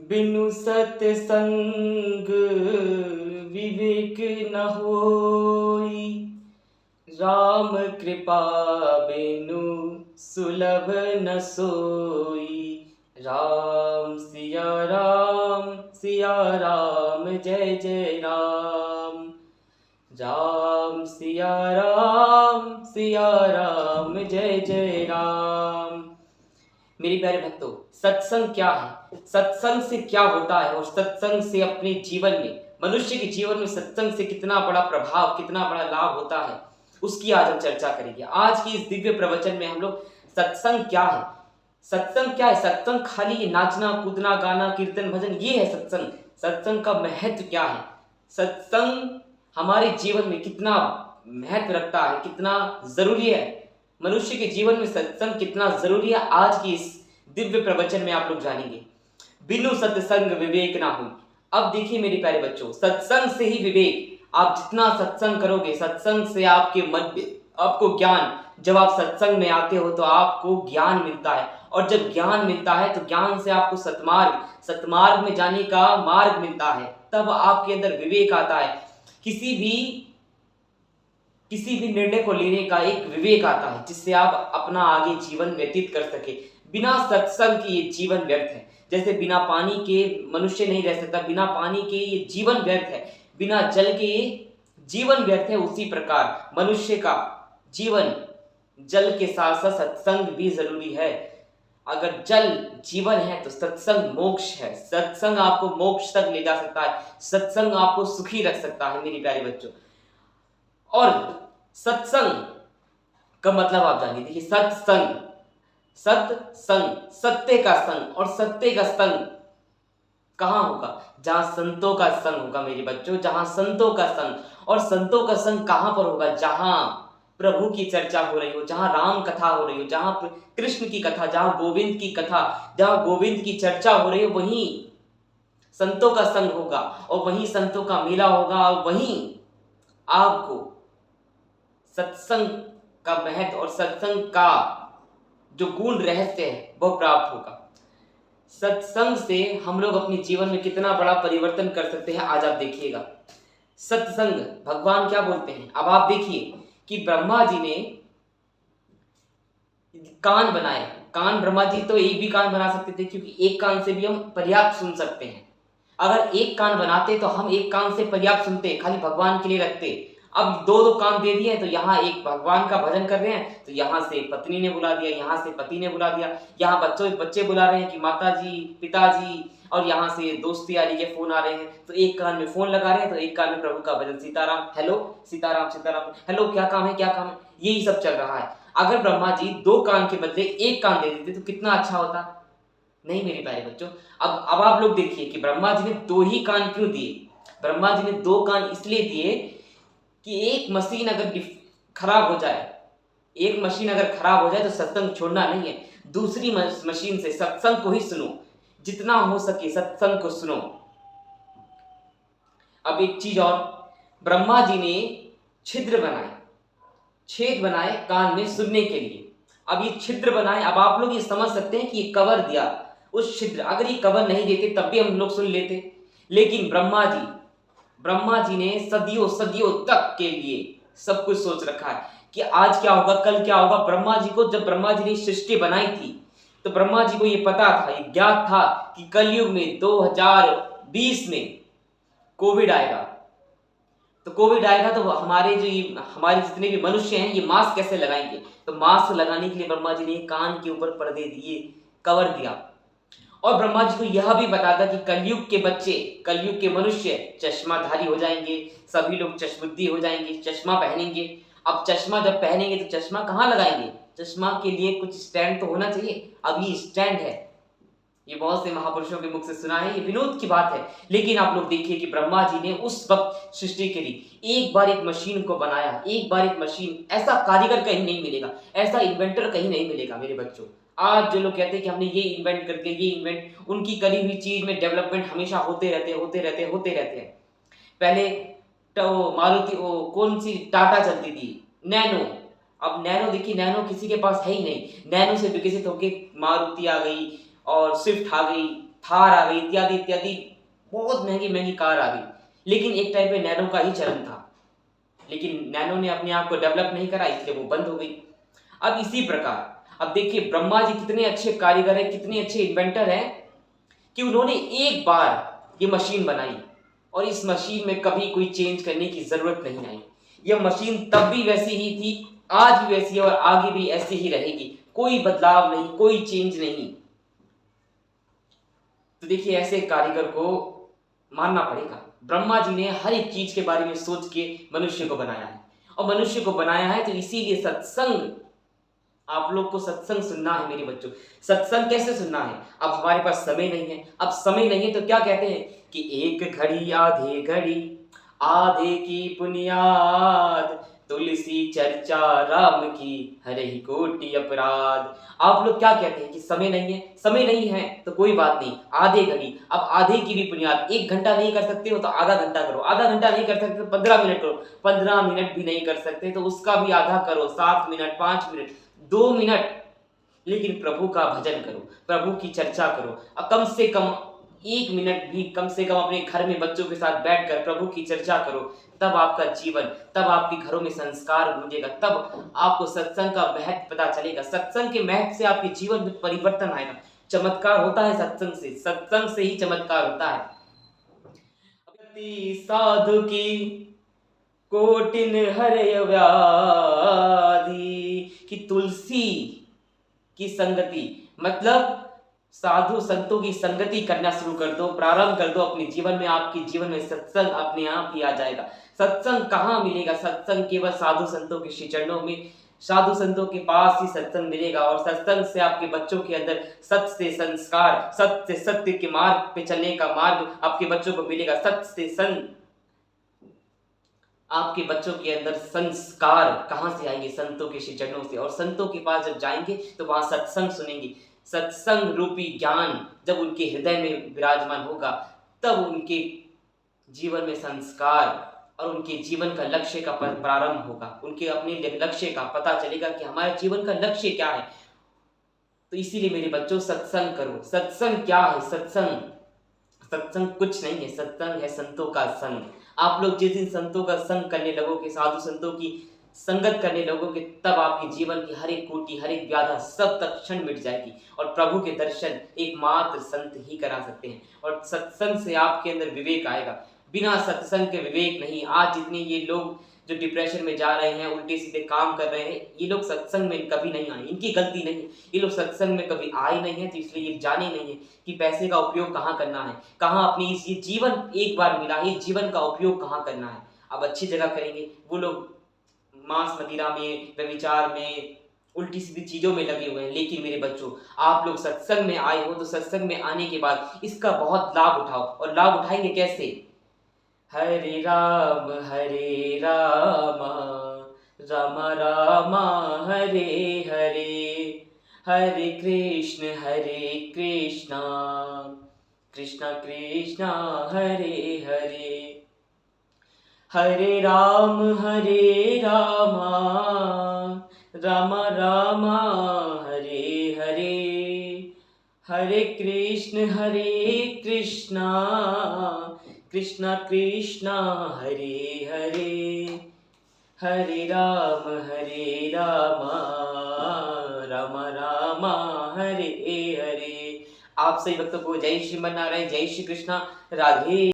बिनु सत्संग विवेक न होई, राम कृपा बिनु सुलभ न सोई। राम सिया राम जय जय राम। राम सिया राम जय जय राम। मेरे प्यारे भक्तों, सत्संग क्या है, सत्संग से क्या होता है और सत्संग से अपने जीवन में, मनुष्य के जीवन में सत्संग से कितना बड़ा प्रभाव, कितना बड़ा लाभ होता है, उसकी आज हम चर्चा करेंगे। आज की इस दिव्य प्रवचन में हम लोग सत्संग क्या है, सत्संग क्या है, सत्संग खाली नाचना कूदना गाना कीर्तन भजन ये है सत्संग। सत्संग का महत्व क्या है, सत्संग हमारे जीवन में कितना महत्व रखता है, कितना जरूरी है, मनुष्य के जीवन में सत्संग कितना जरूरी है, आज की इस दिव्य प्रवचन में आप लोग जानेंगे। बिनु सत्संग विवेक ना हुई। अब देखिए मेरे प्यारे बच्चों, सत्संग से ही विवेक। आप जितना सत्संग करोगे, सत्संग से आपके मन में आपको ज्ञान, जब आप सत्संग में आते हो तो आपको ज्ञान मिलता है, और जब ज्ञान मिलता है तो ज्ञान से आपको सतमार्ग में जाने का मार्ग मिलता है। तब आपके अंदर विवेक आता है, किसी भी निर्णय को लेने का एक विवेक आता है, जिससे आप अपना आगे जीवन व्यतीत कर सके। बिना सत्संग के ये जीवन व्यर्थ है। जैसे बिना पानी के मनुष्य नहीं रह सकता, बिना पानी के ये जीवन व्यर्थ है, बिना जल के ये जीवन व्यर्थ है, उसी प्रकार मनुष्य का जीवन जल के साथ साथ सत्संग भी जरूरी है। अगर जल जीवन है तो सत्संग मोक्ष है। सत्संग आपको मोक्ष तक ले जा सकता है, सत्संग आपको सुखी रख सकता है मेरे प्यारे बच्चों। और सत्संग का मतलब आप जानिए। देखिए, सत्संग, सत्संग सत्य का संग, और सत्य का संग कहां होगा, जहां संतों का संग होगा मेरे बच्चों, जहां संतों का संग। और संतों का संग कहां पर होगा, जहां प्रभु की चर्चा हो रही हो, जहां राम कथा हो रही हो, जहां कृष्ण की कथा, जहां गोविंद की कथा, जहां गोविंद की चर्चा हो रही हो, वहीं संतों का संग होगा, और वहीं संतों का मेला होगा, और वहीं आपको सत्संग का महत्व और सत्संग का जो गुण रहस्य है वह प्राप्त होगा। सत्संग से हम लोग अपने जीवन में कितना बड़ा परिवर्तन कर सकते हैं, आज आप देखिएगा। सत्संग, भगवान क्या बोलते हैं, अब आप देखिए कि ब्रह्मा जी ने कान बनाए। कान ब्रह्मा जी तो एक भी कान बना सकते थे, क्योंकि एक कान से भी हम पर्याप्त सुन सकते हैं। अगर एक कान बनाते तो हम एक कान से पर्याप्त सुनते, खाली भगवान के लिए रखते। अब दो दो कान दे दिए, तो यहाँ एक भगवान का भजन कर रहे हैं तो यहाँ से पत्नी ने बुला दिया, यहाँ से पति ने बुला दिया, यहाँ बच्चे बुला रहे हैं कि माता जी पिताजी, और यहाँ से दोस्ती यारी के फोन आ रहे हैं, तो एक कान में फोन लगा रहे हैं, तो एक कान में प्रभु का भजन, सीताराम हेलो, सीताराम सीताराम हेलो, क्या काम है क्या काम है, यही सब चल रहा है। अगर ब्रह्मा जी दो कान के बदले एक कान दे देते तो कितना अच्छा होता। नहीं मेरे प्यारे बच्चों, अब आप लोग देखिए कि ब्रह्मा जी ने दो ही कान क्यों दिए। ब्रह्मा जी ने दो कान इसलिए दिए कि एक मशीन अगर खराब हो जाए, एक मशीन अगर खराब हो जाए तो सत्संग छोड़ना नहीं है, दूसरी मशीन से सत्संग को ही सुनो, जितना हो सके सत्संग को सुनो। अब एक चीज और, ब्रह्मा जी ने छिद्र बनाए, छेद बनाए कान में सुनने के लिए। अब ये छिद्र बनाए, अब आप लोग ये समझ सकते हैं कि ये कवर दिया उस छिद्र, अगर ये कवर नहीं देते तब भी हम लोग सुन लेते। लेकिन ब्रह्मा जी ने सदियों सदियों तक के लिए सब कुछ सोच रखा है कि आज क्या होगा कल क्या होगा। ब्रह्मा जी को, जब ब्रह्मा जी ने सृष्टि बनाई थी तो ब्रह्मा जी को ये पता था, ये ज्ञात था कि कलयुग में 2020 में कोविड आएगा। तो कोविड आएगा तो हमारे जितने भी मनुष्य हैं ये मास्क कैसे लगाएंगे, तो मास्क लगाने के लिए ब्रह्मा जी ने कान के ऊपर पर्दे दिए, कवर दिया। और ब्रह्मा जी को यह भी बता था कि कलयुग के बच्चे, कलयुग के मनुष्य चश्माधारी हो जाएंगे, सभी लोग चश्मुद्दी हो जाएंगे, चश्मा पहनेंगे। अब चश्मा जब पहनेंगे तो चश्मा कहाँ लगाएंगे, चश्मा के लिए कुछ स्टैंड तो होना चाहिए। अब ये स्टैंड है, ये बहुत से महापुरुषों के मुख से सुना है, ये विनोद की बात है। लेकिन आप लोग देखिए कि ब्रह्मा जी ने उस वक्त सृष्टि के लिए एक बार एक मशीन को बनाया, एक बार एक मशीन। ऐसा कारीगर कहीं नहीं मिलेगा, ऐसा इन्वेंटर कहीं नहीं मिलेगा मेरे बच्चों। आज जो लोग कहते हैं कि हमने ये इन्वेंट कर दिया, ये इन्वेंट, उनकी करी हुई चीज में डेवलपमेंट हमेशा होते रहते हैं। पहले तो मारुति, कौन सी टाटा चलती थी, नैनो। अब नैनो देखिए, नैनो किसी के पास है ही नहीं, नैनो से विकसित होकर मारुति आ गई, और स्विफ्ट आ गई, थार आ गई, इत्यादि इत्यादि बहुत महंगी महंगी कार आ गई। लेकिन एक टाइम पे नैनो का ही चलन था, लेकिन नैनो ने अपने आप को डेवलप नहीं करा, इसलिए वो बंद हो गई। अब इसी प्रकार अब देखिए ब्रह्मा जी कितने अच्छे कारीगर हैं, कितने अच्छे इन्वेंटर हैं कि उन्होंने एक बार ये मशीन बनाई और इस मशीन में कभी कोई चेंज करने की जरूरत नहीं आई। यह मशीन तब भी वैसी ही थी, आज भी वैसी है और आगे भी ऐसी ही रहेगी, कोई बदलाव नहीं, कोई चेंज नहीं। तो देखिए ऐसे कारीगर को मानना पड़ेगा। ब्रह्मा जी ने हर एक चीज के बारे में सोच के मनुष्य को बनाया है, और मनुष्य को बनाया है तो इसीलिए सत्संग, आप लोग को सत्संग सुनना है मेरे बच्चों। सत्संग कैसे सुनना है? अब हमारे पास समय नहीं है, अब समय नहीं है तो क्या कहते हैं कि एक घड़ी आधे घड़ी, आधे की बुनियाद, तुलसी चर्चा राम की हरे ही कोटि अपराध। आप लोग क्या कहते हैं कि समय नहीं है? समय नहीं है तो कोई बात नहीं, आधे घड़ी, अब आधे की भी बुनियाद, 1 घंटा नहीं कर सकते हो तो आधा घंटा करो, आधा घंटा नहीं कर सकते तो 15 मिनट करो, 15 मिनट भी नहीं कर सकते तो उसका भी आधा करो, 7 मिनट, 5 मिनट, 2 मिनट, लेकिन प्रभु का भजन करो, प्रभु की चर्चा करो। अब कम से कम 1 मिनट भी कम से कम अपने घर में बच्चों के साथ बैठकर प्रभु की चर्चा करो, तब आपका जीवन, तब आपके घरों में संस्कार गूंजेगा, तब आपको सत्संग का महत्व पता चलेगा। सत्संग के महत्व से आपके जीवन में परिवर्तन आएगा। चमत्कार होता है सत्संग से, सत्संग से ही चमत्कार होता है। साधु की कोटिन हरय व्याधि, कि तुलसी की संगति, मतलब साधु संतों की संगति करना शुरू कर दो, प्रारंभ कर दो अपने जीवन में, आपके जीवन में सत्संग अपने आप ही आ जाएगा। सत्संग कहाँ मिलेगा? सत्संग केवल साधु संतों के श्री चरणों में, साधु संतों के पास ही सत्संग मिलेगा। और सत्संग से आपके बच्चों के अंदर सत्य से संस्कार, सत्य से सत्य के मार्ग पे चलने का मार्ग आपके बच्चों को मिलेगा। सत्य से संत, आपके बच्चों के अंदर संस्कार कहां से आएंगे? संतों के श्री चरणों से। और संतों के पास जब जाएंगे तो वहां सत्संग सुनेंगे। सत्संग रूपी ज्ञान जब उनके हृदय में विराजमान होगा, तब उनके जीवन में संस्कार और उनके जीवन का लक्ष्य का प्रारंभ होगा। उनके अपने लक्ष्य का पता चलेगा कि हमारे जीवन का लक्ष्य क्या है। तो इसीलिए मेरे बच्चों सत्संग करो। सत्संग क्या है? सत्संग कुछ नहीं है, सत्संग है संतों का संग। आप लोग जिस दिन संतों का संग करने लगोगे, साधु संतों की संगत करने लगोगे, तब आपके जीवन की हर एक कोटि, हर एक व्याधा सब तत्क्षण मिट जाएगी। और प्रभु के दर्शन एकमात्र संत ही करा सकते हैं। और सत्संग से आपके अंदर विवेक आएगा, बिना सत्संग के विवेक नहीं। आज जितने ये लोग जो डिप्रेशन में जा रहे हैं, उल्टे सीधे काम कर रहे हैं, ये लोग सत्संग में कभी नहीं आए, इनकी गलती नहीं, ये लोग सत्संग में कभी आए नहीं है, तो इसलिए ये जाने नहीं है कि पैसे का उपयोग कहाँ करना है, कहाँ अपनी ये जीवन एक बार मिला है, जीवन का उपयोग कहाँ करना है। अब अच्छी जगह करेंगे। वो लोग मांस मदिरा में, व्यभिचार में, उल्टी सीधी चीजों में लगे हुए हैं। लेकिन मेरे बच्चों, आप लोग सत्संग में आए हो तो सत्संग में आने के बाद इसका बहुत लाभ उठाओ। और लाभ उठाएंगे कैसे? हरे राम राम राम हरे हरे, हरे कृष्ण कृष्ण कृष्ण हरे हरे, हरे राम राम राम हरे हरे, हरे कृष्ण कृष्ण कृष्ण हरे हरे, हरे राम राम राम हरे हरे। आप सभी भक्तों को जय श्रीमन नारायण, जय श्री कृष्णा, राधे।